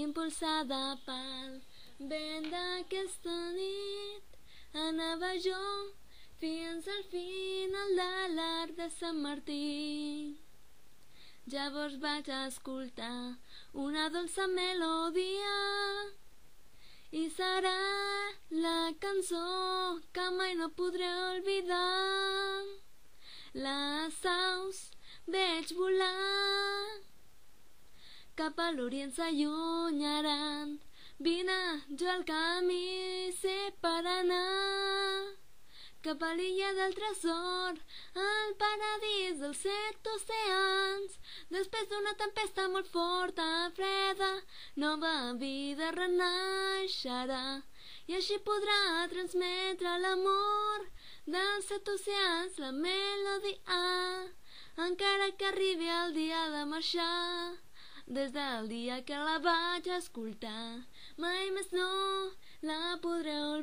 impulsada pel vent d'aquesta nit, anava jo fins al final de l'arc de Sant Martí. Llavors vaig escoltar una dolça melodia i serà la cançó que mai no podré oblidar. Les aus veig volar, cap a l'orient s'allunyaran. Vine, jo el camí sé per anar cap a l'illa del tresor, al paradís dels 7 oceans. Després d'una tempesta molt forta, freda, nova vida renaixerà, i així podrà transmetre l'amor dels 7 oceans, la melodia, encara que arribi el dia de marxar. Des del dia que la vaig escoltar, mai més no la podré oblidar.